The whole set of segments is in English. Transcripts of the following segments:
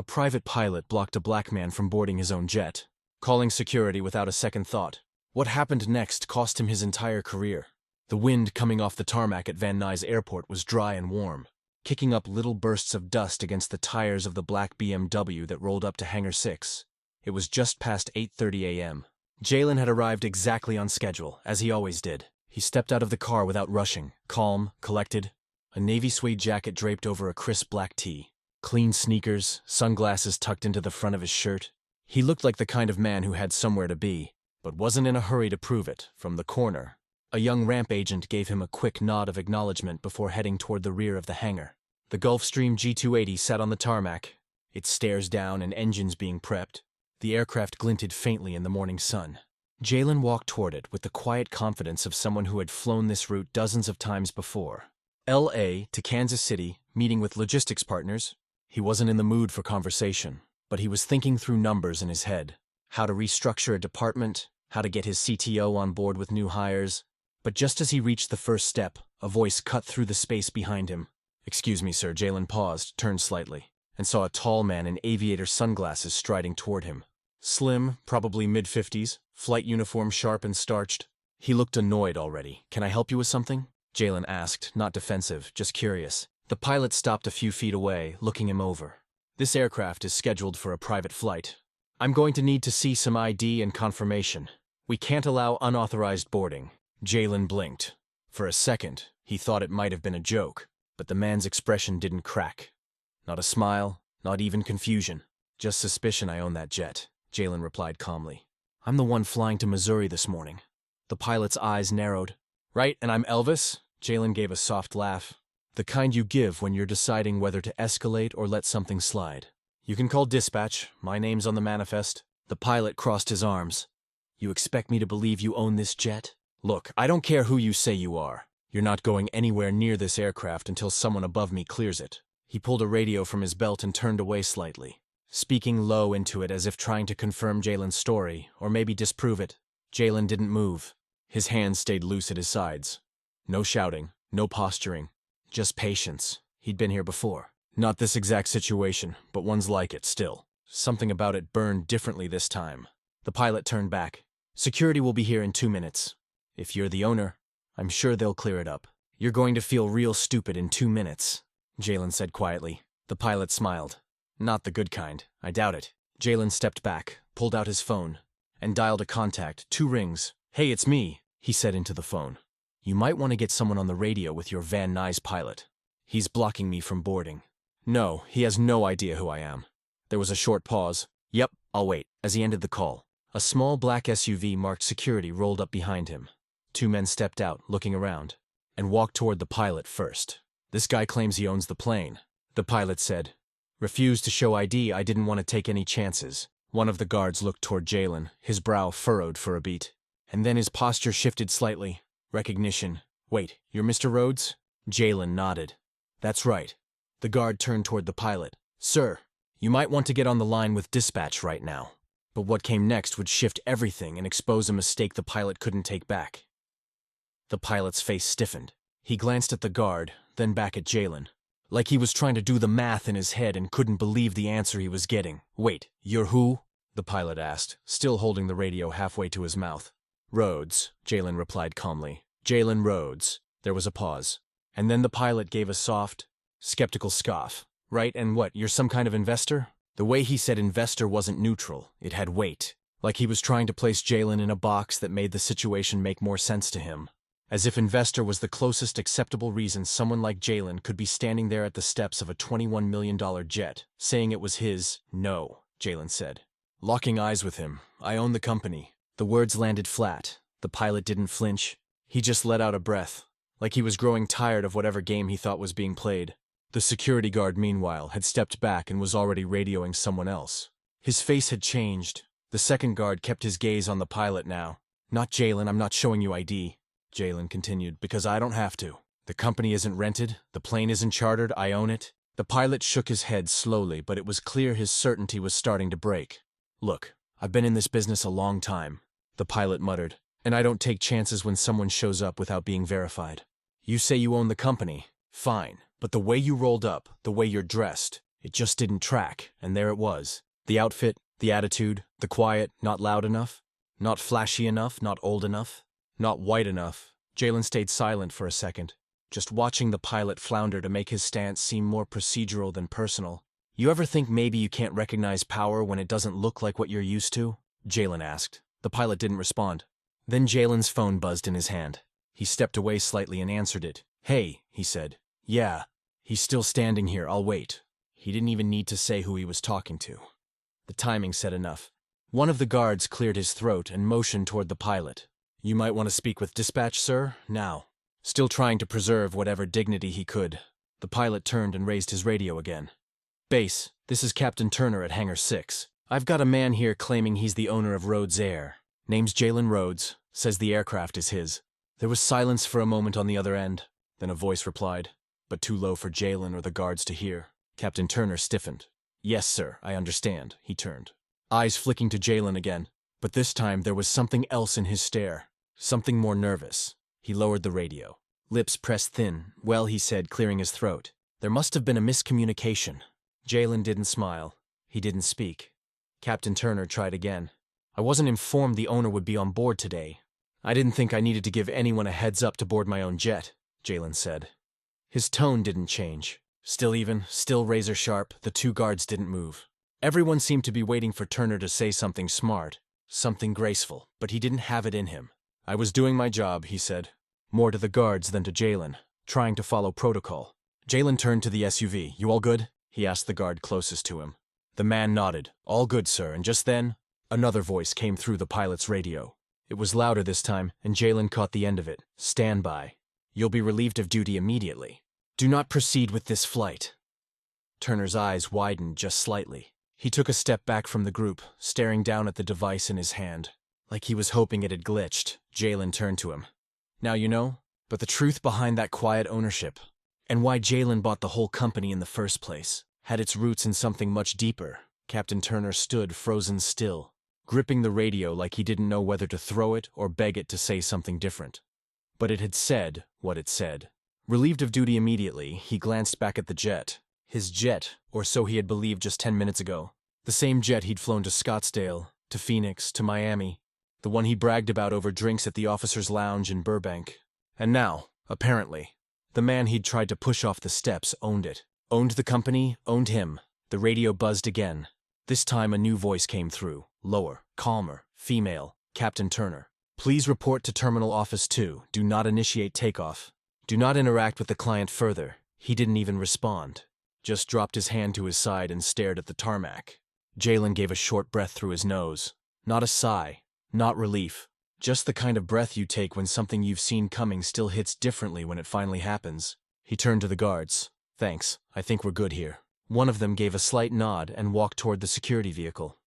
A private pilot blocked a black man from boarding his own jet, calling security without a second thought. What happened next cost him his entire career. The wind coming off the tarmac at Van Nuys Airport was dry and warm, kicking up little bursts of dust against the tires of the black BMW that rolled up to Hangar 6. It was just past 8:30 a.m. Jalen had arrived exactly on schedule, as he always did. He stepped out of the car without rushing, calm, collected, a navy suede jacket draped over a crisp black tee, clean sneakers, sunglasses tucked into the front of his shirt. He looked like the kind of man who had somewhere to be, but wasn't in a hurry to prove it. From the corner, a young ramp agent gave him a quick nod of acknowledgement before heading toward the rear of the hangar. The Gulfstream G280 sat on the tarmac, its stairs down and engines being prepped. The aircraft glinted faintly in the morning sun. Jalen walked toward it with the quiet confidence of someone who had flown this route dozens of times before. L.A. to Kansas City, meeting with logistics partners. He wasn't in the mood for conversation, but he was thinking through numbers in his head. How to restructure a department, how to get his CTO on board with new hires. But just as he reached the first step, a voice cut through the space behind him. "Excuse me, sir." Jalen paused, turned slightly, and saw a tall man in aviator sunglasses striding toward him. Slim, probably mid-50s, flight uniform sharp and starched. He looked annoyed already. "Can I help you with something?" Jalen asked, not defensive, just curious. The pilot stopped a few feet away, looking him over. "This aircraft is scheduled for a private flight. I'm going to need to see some ID and confirmation. We can't allow unauthorized boarding." Jalen blinked. For a second, he thought it might have been a joke, but the man's expression didn't crack. Not a smile, not even confusion. "Just suspicion I own that jet," Jalen replied calmly. "I'm the one flying to Missouri this morning." The pilot's eyes narrowed. "Right, and I'm Elvis?" Jalen gave a soft laugh. "The kind you give when you're deciding whether to escalate or let something slide. You can call dispatch. My name's on the manifest." The pilot crossed his arms. "You expect me to believe you own this jet? Look, I don't care who you say you are. You're not going anywhere near this aircraft until someone above me clears it." He pulled a radio from his belt and turned away slightly, speaking low into it as if trying to confirm Jalen's story, or maybe disprove it. Jalen didn't move. His hands stayed loose at his sides. No shouting, no posturing, just patience. He'd been here before. Not this exact situation, but ones like it still. Something about it burned differently this time. The pilot turned back. "Security will be here in 2 minutes. If you're the owner, I'm sure they'll clear it up." "You're going to feel real stupid in 2 minutes," Jalen said quietly. The pilot smiled. "Not the good kind. I doubt it." Jalen stepped back, pulled out his phone, and dialed a contact. 2 rings. "Hey, it's me," he said into the phone. "You might want to get someone on the radio with your Van Nuys pilot. He's blocking me from boarding." "No, he has no idea who I am." There was a short pause. "Yep, I'll wait." As he ended the call, a small black SUV marked security rolled up behind him. 2 men stepped out, looking around, and walked toward the pilot first. "This guy claims he owns the plane," the pilot said. "Refused to show ID. I didn't want to take any chances." One of the guards looked toward Jalen, his brow furrowed for a beat. And then his posture shifted slightly. Recognition. "Wait, you're Mr. Rhodes?" Jalen nodded. "That's right." The guard turned toward the pilot. "Sir, you might want to get on the line with dispatch right now." But what came next would shift everything and expose a mistake the pilot couldn't take back. The pilot's face stiffened. He glanced at the guard, then back at Jalen, like he was trying to do the math in his head and couldn't believe the answer he was getting. "Wait, you're who?" the pilot asked, still holding the radio halfway to his mouth. "Rhodes," Jalen replied calmly. "Jalen Rhodes." There was a pause. And then the pilot gave a soft, skeptical scoff. "Right, and what, you're some kind of investor?" The way he said investor wasn't neutral. It had weight. Like he was trying to place Jalen in a box that made the situation make more sense to him. As if investor was the closest acceptable reason someone like Jalen could be standing there at the steps of a $21 million jet, saying it was his. "No," Jalen said. Locking eyes with him. "I own the company." The words landed flat. The pilot didn't flinch. He just let out a breath, like he was growing tired of whatever game he thought was being played. The security guard, meanwhile, had stepped back and was already radioing someone else. His face had changed. The second guard kept his gaze on the pilot now. "Not Jalen, I'm not showing you ID," Jalen continued, "because I don't have to. The company isn't rented, the plane isn't chartered, I own it." The pilot shook his head slowly, but it was clear his certainty was starting to break. "Look, I've been in this business a long time," the pilot muttered, "and I don't take chances when someone shows up without being verified. You say you own the company. Fine. But the way you rolled up, the way you're dressed, It just didn't track, and there it was. The outfit, the attitude, the quiet, not loud enough, not flashy enough, not old enough, not white enough. Jalen stayed silent for a second, just watching the pilot flounder to make his stance seem more procedural than personal. You ever think maybe you can't recognize power when it doesn't look like what you're used to? Jalen asked. The pilot didn't respond. Then Jalen's phone buzzed in his hand. He stepped away slightly and answered it. "Hey," he said. "Yeah." "He's still standing here, I'll wait." He didn't even need to say who he was talking to. The timing said enough. One of the guards cleared his throat and motioned toward the pilot. "You might want to speak with dispatch, sir, now." Still trying to preserve whatever dignity he could, the pilot turned and raised his radio again. "Base, this is Captain Turner at Hangar 6. I've got a man here claiming he's the owner of Rhodes Air. Name's Jalen Rhodes, says the aircraft is his." There was silence for a moment on the other end. Then a voice replied, but too low for Jalen or the guards to hear. Captain Turner stiffened. "Yes, sir, I understand." He turned, eyes flicking to Jalen again, but this time there was something else in his stare, something more nervous. He lowered the radio. Lips pressed thin. "Well," he said, clearing his throat, "there must have been a miscommunication." Jalen didn't smile. He didn't speak. Captain Turner tried again. "I wasn't informed the owner would be on board today. I didn't think I needed to give anyone a heads up to board my own jet," Jalen said. His tone didn't change. Still even, still razor sharp, the two guards didn't move. Everyone seemed to be waiting for Turner to say something smart, something graceful, but he didn't have it in him. "I was doing my job," he said, more to the guards than to Jalen, trying to follow protocol. Jalen turned to the SUV. "You all good?" he asked the guard closest to him. The man nodded. "All good, sir," and just then, another voice came through the pilot's radio. It was louder this time, and Jalen caught the end of it. "Stand by. You'll be relieved of duty immediately. Do not proceed with this flight." Turner's eyes widened just slightly. He took a step back from the group, staring down at the device in his hand. Like he was hoping it had glitched. Jalen turned to him. "Now you know, but the truth behind that quiet ownership, and why Jalen bought the whole company in the first place, had its roots in something much deeper." Captain Turner stood frozen still, gripping the radio like he didn't know whether to throw it or beg it to say something different. But it had said what it said. Relieved of duty immediately, he glanced back at the jet. His jet, or so he had believed just 10 minutes ago. The same jet he'd flown to Scottsdale, to Phoenix, to Miami. The one he bragged about over drinks at the officers' lounge in Burbank. And now, apparently, the man he'd tried to push off the steps owned it. Owned the company, owned him. The radio buzzed again. This time a new voice came through. Lower, calmer, female, Captain Turner. "Please report to Terminal Office 2. Do not initiate takeoff. Do not interact with the client further." He didn't even respond. Just dropped his hand to his side and stared at the tarmac. Jalen gave a short breath through his nose. Not a sigh, not relief. Just the kind of breath you take when something you've seen coming still hits differently when it finally happens. He turned to the guards. "Thanks, I think we're good here." One of them gave a slight nod and walked toward the security vehicle.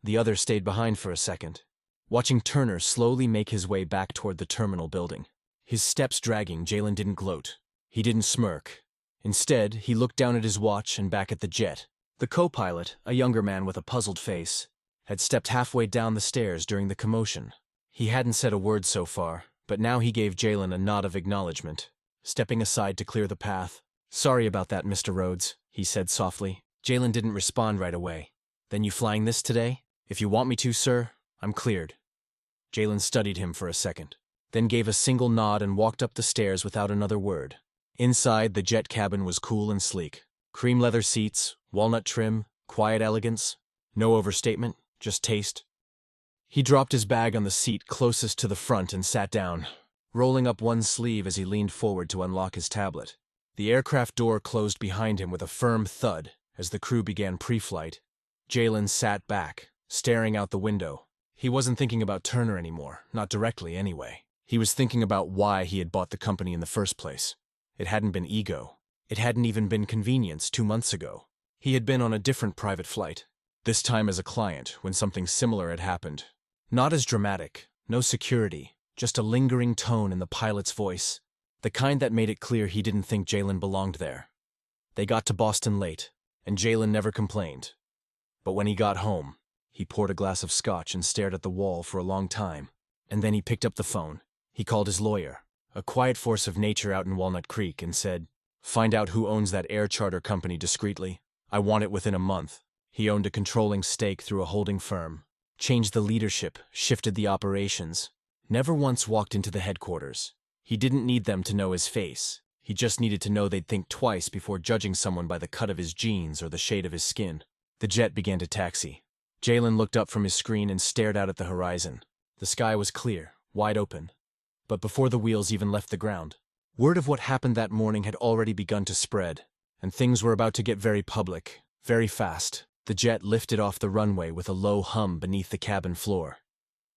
The other stayed behind for a second, watching Turner slowly make his way back toward the terminal building. His steps dragging, Jalen didn't gloat. He didn't smirk. Instead, he looked down at his watch and back at the jet. The co-pilot, a younger man with a puzzled face, had stepped halfway down the stairs during the commotion. He hadn't said a word so far, but now he gave Jalen a nod of acknowledgement, stepping aside to clear the path. "Sorry about that, Mr. Rhodes," he said softly. Jalen didn't respond right away. "Then you flying this today?" "If you want me to, sir, I'm cleared." Jalen studied him for a second, then gave a single nod and walked up the stairs without another word. Inside, the jet cabin was cool and sleek. Cream leather seats, walnut trim, quiet elegance. No overstatement, just taste. He dropped his bag on the seat closest to the front and sat down, rolling up one sleeve as he leaned forward to unlock his tablet. The aircraft door closed behind him with a firm thud as the crew began pre-flight. Jalen sat back, staring out the window. He wasn't thinking about Turner anymore, not directly anyway. He was thinking about why he had bought the company in the first place. It hadn't been ego. It hadn't even been convenience 2 months ago. He had been on a different private flight, this time as a client when something similar had happened. Not as dramatic, no security, just a lingering tone in the pilot's voice, the kind that made it clear he didn't think Jalen belonged there. They got to Boston late, and Jalen never complained. But when he got home, he poured a glass of scotch and stared at the wall for a long time. And then he picked up the phone. He called his lawyer, a quiet force of nature out in Walnut Creek, and said, "Find out who owns that air charter company discreetly. I want it within a month. He owned a controlling stake through a holding firm, changed the leadership, shifted the operations, never once walked into the headquarters. He didn't need them to know his face. He just needed to know they'd think twice before judging someone by the cut of his jeans or the shade of his skin. The jet began to taxi. Jalen looked up from his screen and stared out at the horizon. The sky was clear, wide open. But before the wheels even left the ground, word of what happened that morning had already begun to spread, and things were about to get very public, very fast. The jet lifted off the runway with a low hum beneath the cabin floor.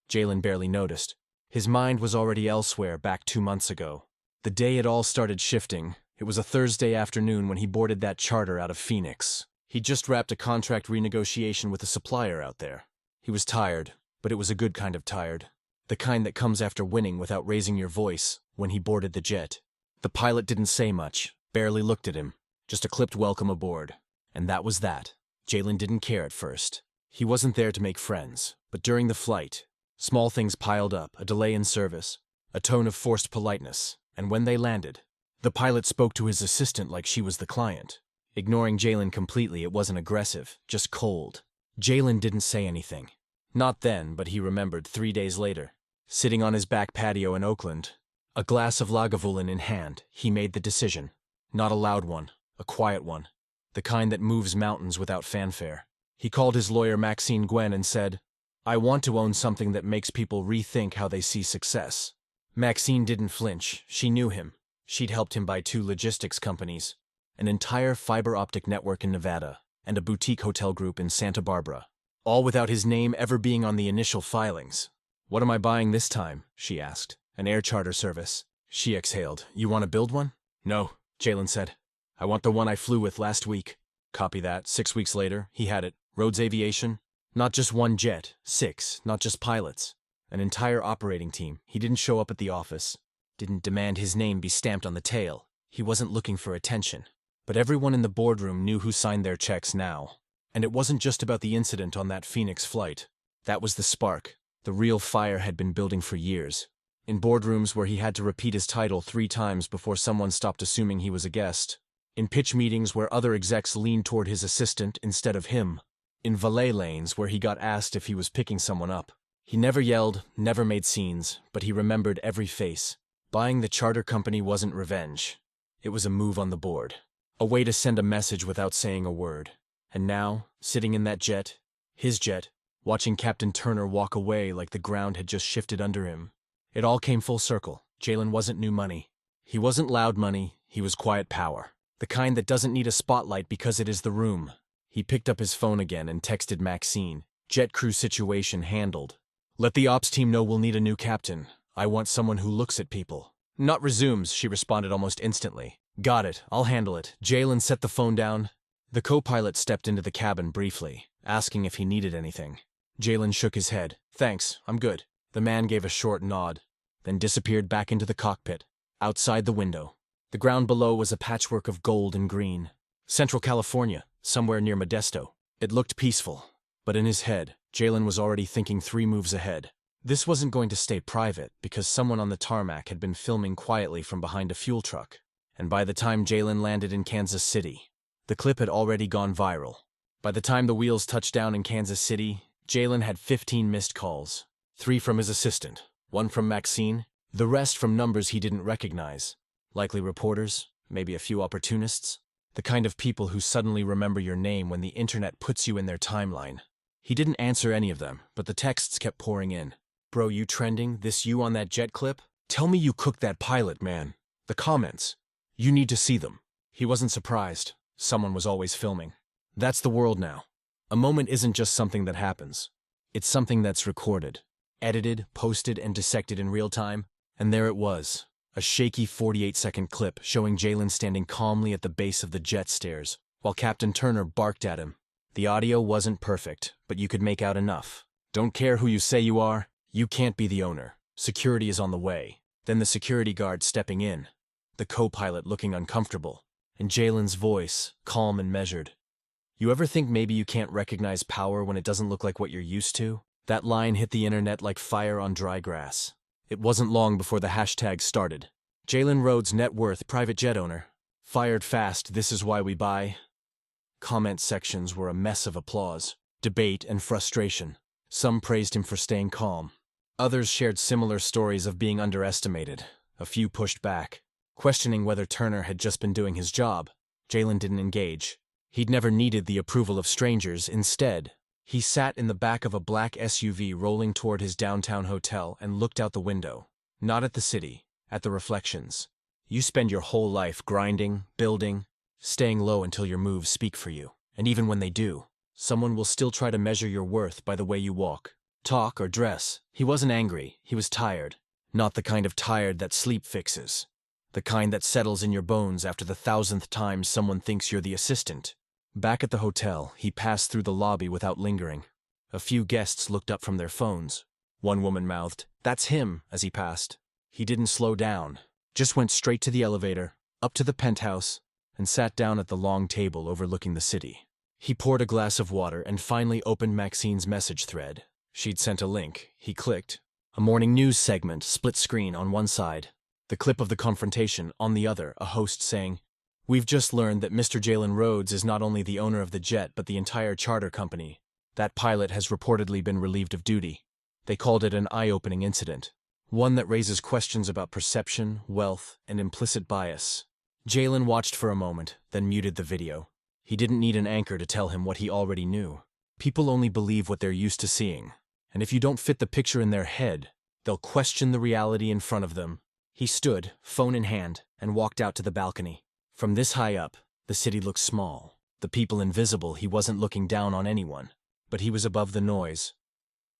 Jalen barely noticed. His mind was already elsewhere back 2 months ago. The day it all started shifting, it was a Thursday afternoon when he boarded that charter out of Phoenix. He'd just wrapped a contract renegotiation with a supplier out there. He was tired, but it was a good kind of tired. The kind that comes after winning without raising your voice. When he boarded the jet, the pilot didn't say much, barely looked at him, just a clipped welcome aboard. And that was that. Jalen didn't care at first. He wasn't there to make friends, but during the flight, small things piled up, a delay in service, a tone of forced politeness, and when they landed, the pilot spoke to his assistant like she was the client. Ignoring Jalen completely, it wasn't aggressive, just cold. Jalen didn't say anything. Not then, but he remembered 3 days later. Sitting on his back patio in Oakland, a glass of Lagavulin in hand, he made the decision. Not a loud one, a quiet one. The kind that moves mountains without fanfare. He called his lawyer Maxine Gwen and said, "I want to own something that makes people rethink how they see success." Maxine didn't flinch. She knew him. She'd helped him buy 2 logistics companies, an entire fiber optic network in Nevada, and a boutique hotel group in Santa Barbara. All without his name ever being on the initial filings. "What am I buying this time?" she asked. "An air charter service." She exhaled. "You want to build one?" "No," Jalen said. "I want the one I flew with last week." Copy that. 6 weeks later, he had it. Rhodes Aviation. Not just one jet. 6. Not just pilots. An entire operating team. He didn't show up at the office. Didn't demand his name be stamped on the tail. He wasn't looking for attention. But everyone in the boardroom knew who signed their checks now. And it wasn't just about the incident on that Phoenix flight. That was the spark. The real fire had been building for years. In boardrooms where he had to repeat his title 3 times before someone stopped assuming he was a guest. In pitch meetings where other execs leaned toward his assistant instead of him. In valet lanes where he got asked if he was picking someone up. He never yelled, never made scenes, but he remembered every face. Buying the charter company wasn't revenge. It was a move on the board. A way to send a message without saying a word. And now, sitting in that jet, his jet, watching Captain Turner walk away like the ground had just shifted under him. It all came full circle. Jalen wasn't new money. He wasn't loud money, he was quiet power. The kind that doesn't need a spotlight because it is the room. He picked up his phone again and texted Maxine. "Jet crew situation handled. Let the ops team know we'll need a new captain. I want someone who looks at people." "Not resumes," she responded almost instantly. "Got it, I'll handle it." Jalen set the phone down. The co-pilot stepped into the cabin briefly, asking if he needed anything. Jalen shook his head. "Thanks, I'm good." The man gave a short nod, then disappeared back into the cockpit. Outside the window, the ground below was a patchwork of gold and green. Central California, somewhere near Modesto. It looked peaceful, but in his head, Jalen was already thinking 3 moves ahead. This wasn't going to stay private because someone on the tarmac had been filming quietly from behind a fuel truck. And by the time Jalen landed in Kansas City, the clip had already gone viral. By the time the wheels touched down in Kansas City, Jalen had 15 missed calls. 3 from his assistant, 1 from Maxine, the rest from numbers he didn't recognize. Likely reporters, maybe a few opportunists. The kind of people who suddenly remember your name when the internet puts you in their timeline. He didn't answer any of them, but the texts kept pouring in. "Bro, you trending? This you on that jet clip? Tell me you cooked that pilot, man." The comments. "You need to see them." He wasn't surprised. Someone was always filming. That's the world now. A moment isn't just something that happens. It's something that's recorded, edited, posted, and dissected in real time. And there it was. A shaky 48-second clip showing Jalen standing calmly at the base of the jet stairs, while Captain Turner barked at him. The audio wasn't perfect, but you could make out enough. "Don't care who you say you are, you can't be the owner. Security is on the way." Then the security guard stepping in, the co-pilot looking uncomfortable, and Jalen's voice, calm and measured. "You ever think maybe you can't recognize power when it doesn't look like what you're used to?" That line hit the internet like fire on dry grass. It wasn't long before the hashtag started. Jalen Rhodes net worth private jet owner. Fired fast, this is why we buy. Comment sections were a mess of applause, debate, and frustration. Some praised him for staying calm. Others shared similar stories of being underestimated. A few pushed back, questioning whether Turner had just been doing his job. Jalen didn't engage. He'd never needed the approval of strangers. Instead, he sat in the back of a black SUV rolling toward his downtown hotel and looked out the window. Not at the city, at the reflections. You spend your whole life grinding, building, staying low until your moves speak for you. And even when they do, someone will still try to measure your worth by the way you walk, talk, or dress. He wasn't angry, he was tired. Not the kind of tired that sleep fixes. The kind that settles in your bones after the 1,000th time someone thinks you're the assistant. Back at the hotel, he passed through the lobby without lingering. A few guests looked up from their phones. One woman mouthed, "That's him," as he passed. He didn't slow down, just went straight to the elevator, up to the penthouse, and sat down at the long table overlooking the city. He poured a glass of water and finally opened Maxine's message thread. She'd sent a link. He clicked. A morning news segment, split screen on one side. The clip of the confrontation, on the other, a host saying, "We've just learned that Mr. Jalen Rhodes is not only the owner of the jet but the entire charter company. That pilot has reportedly been relieved of duty." They called it an eye-opening incident. One that raises questions about perception, wealth, and implicit bias. Jalen watched for a moment, then muted the video. He didn't need an anchor to tell him what he already knew. People only believe what they're used to seeing. And if you don't fit the picture in their head, they'll question the reality in front of them. He stood, phone in hand, and walked out to the balcony. From this high up, the city looked small. The people invisible. He wasn't looking down on anyone. But he was above the noise.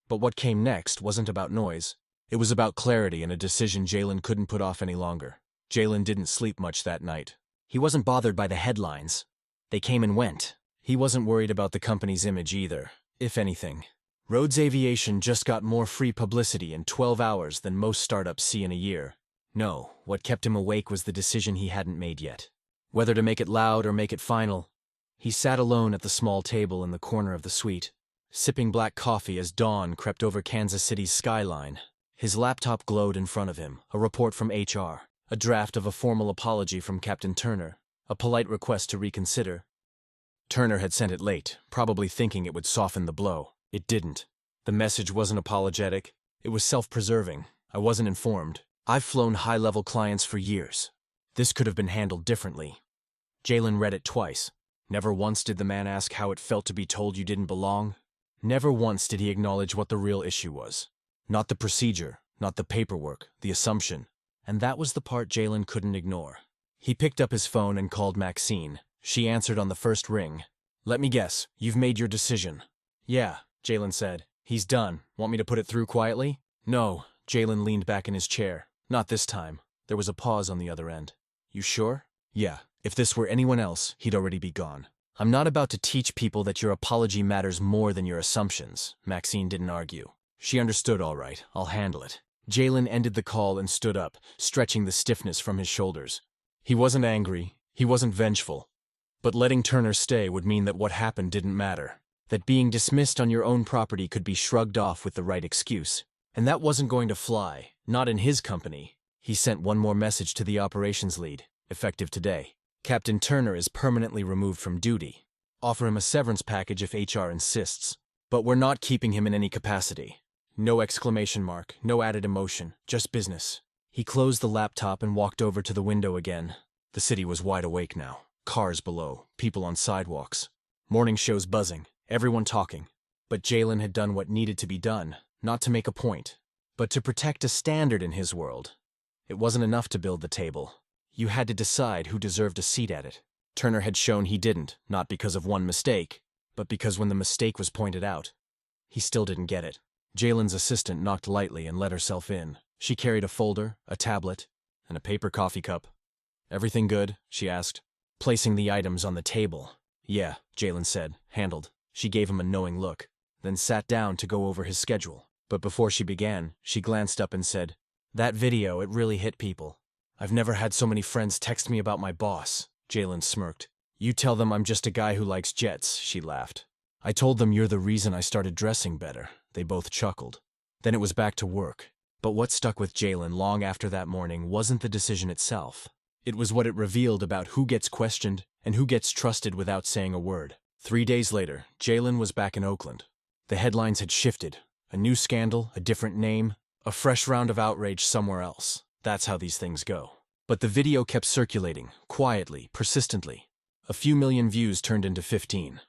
But what came next wasn't about noise. It was about clarity and a decision Jalen couldn't put off any longer. Jalen didn't sleep much that night. He wasn't bothered by the headlines. They came and went. He wasn't worried about the company's image either. If anything, Rhodes Aviation just got more free publicity in 12 hours than most startups see in a year. No, what kept him awake was the decision he hadn't made yet. Whether to make it loud or make it final. He sat alone at the small table in the corner of the suite, sipping black coffee as dawn crept over Kansas City's skyline. His laptop glowed in front of him, a report from HR, a draft of a formal apology from Captain Turner, a polite request to reconsider. Turner had sent it late, probably thinking it would soften the blow. It didn't. The message wasn't apologetic. It was self-preserving. "I wasn't informed. I've flown high-level clients for years. This could have been handled differently." Jalen read it twice. Never once did the man ask how it felt to be told you didn't belong. Never once did he acknowledge what the real issue was. Not the procedure, not the paperwork, the assumption. And that was the part Jalen couldn't ignore. He picked up his phone and called Maxine. She answered on the first ring. "Let me guess, you've made your decision." "Yeah," Jalen said. "He's done. Want me to put it through quietly?" "No." Jalen leaned back in his chair. "Not this time." There was a pause on the other end. "You sure?" "Yeah. If this were anyone else, he'd already be gone." "I'm not about to teach people that your apology matters more than your assumptions." Maxine didn't argue. She understood all right. "I'll handle it." Jalen ended the call and stood up, stretching the stiffness from his shoulders. He wasn't angry. He wasn't vengeful. But letting Turner stay would mean that what happened didn't matter. That being dismissed on your own property could be shrugged off with the right excuse. And that wasn't going to fly. Not in his company. He sent one more message to the operations lead, effective today. "Captain Turner is permanently removed from duty. Offer him a severance package if HR insists. But we're not keeping him in any capacity." No exclamation mark, no added emotion, just business. He closed the laptop and walked over to the window again. The city was wide awake now. Cars below, people on sidewalks. Morning shows buzzing, everyone talking. But Jalen had done what needed to be done, not to make a point, but to protect a standard in his world. It wasn't enough to build the table. You had to decide who deserved a seat at it. Turner had shown he didn't, not because of one mistake, but because when the mistake was pointed out, he still didn't get it. Jalen's assistant knocked lightly and let herself in. She carried a folder, a tablet, and a paper coffee cup. "Everything good?" she asked, placing the items on the table. "Yeah," Jalen said, handled. She gave him a knowing look, then sat down to go over his schedule. But before she began, she glanced up and said, "That video, it really hit people. I've never had so many friends text me about my boss." Jalen smirked. "You tell them I'm just a guy who likes jets," she laughed. "I told them you're the reason I started dressing better." They both chuckled. Then it was back to work. But what stuck with Jalen long after that morning wasn't the decision itself. It was what it revealed about who gets questioned And who gets trusted without saying a word? 3 days later, Jalen was back in Oakland. The headlines had shifted. A new scandal, a different name, a fresh round of outrage somewhere else. That's how these things go. But the video kept circulating, quietly, persistently. A few million views turned into 15.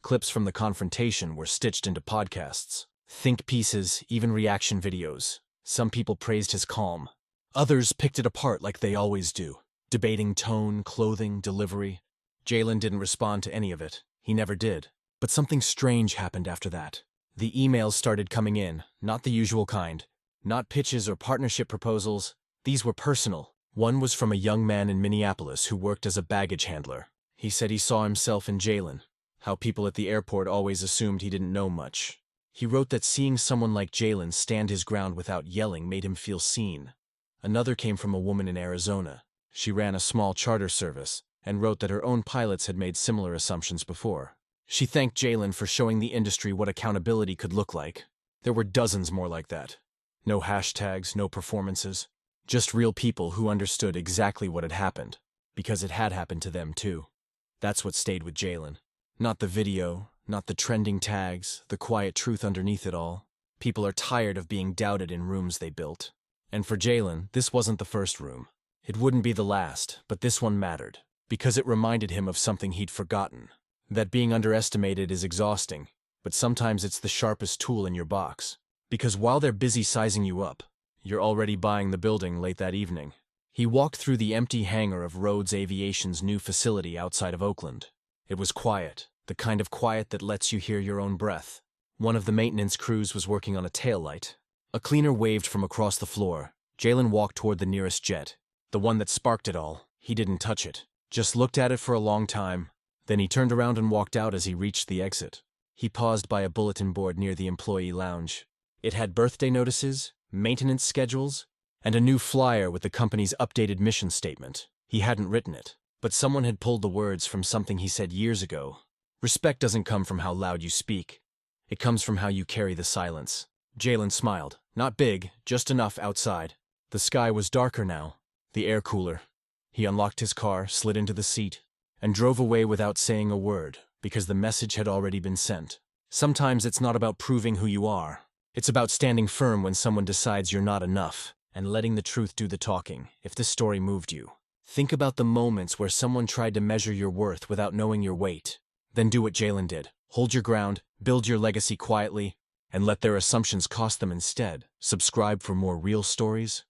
Clips from the confrontation were stitched into podcasts, think pieces, even reaction videos. Some people praised his calm. Others picked it apart like they always do, debating tone, clothing, delivery. Jalen didn't respond to any of it. He never did. But something strange happened after that. The emails started coming in, not the usual kind. Not pitches or partnership proposals. These were personal. One was from a young man in Minneapolis who worked as a baggage handler. He said he saw himself in Jalen, how people at the airport always assumed he didn't know much. He wrote that seeing someone like Jalen stand his ground without yelling made him feel seen. Another came from a woman in Arizona. She ran a small charter service and wrote that her own pilots had made similar assumptions before. She thanked Jalen for showing the industry what accountability could look like. There were dozens more like that. No hashtags, no performances. Just real people who understood exactly what had happened, because it had happened to them too. That's what stayed with Jalen. Not the video, not the trending tags, the quiet truth underneath it all. People are tired of being doubted in rooms they built. And for Jalen, this wasn't the first room. It wouldn't be the last, but this one mattered, because it reminded him of something he'd forgotten. That being underestimated is exhausting, but sometimes it's the sharpest tool in your box. Because while they're busy sizing you up, you're already buying the building late that evening. He walked through the empty hangar of Rhodes Aviation's new facility outside of Oakland. It was quiet, the kind of quiet that lets you hear your own breath. One of the maintenance crews was working on a taillight. A cleaner waved from across the floor. Jalen walked toward the nearest jet, the one that sparked it all. He didn't touch it, just looked at it for a long time. Then he turned around and walked out as he reached the exit. He paused by a bulletin board near the employee lounge. It had birthday notices, maintenance schedules, and a new flyer with the company's updated mission statement. He hadn't written it, but someone had pulled the words from something he said years ago. Respect doesn't come from how loud you speak. It comes from how you carry the silence. Jalen smiled. Not big, just enough outside. The sky was darker now, the air cooler. He unlocked his car, slid into the seat, and drove away without saying a word, because the message had already been sent. Sometimes it's not about proving who you are. It's about standing firm when someone decides you're not enough, and letting the truth do the talking. If this story moved you, think about the moments where someone tried to measure your worth without knowing your weight. Then do what Jalen did. Hold your ground, build your legacy quietly, and let their assumptions cost them instead. Subscribe for more real stories,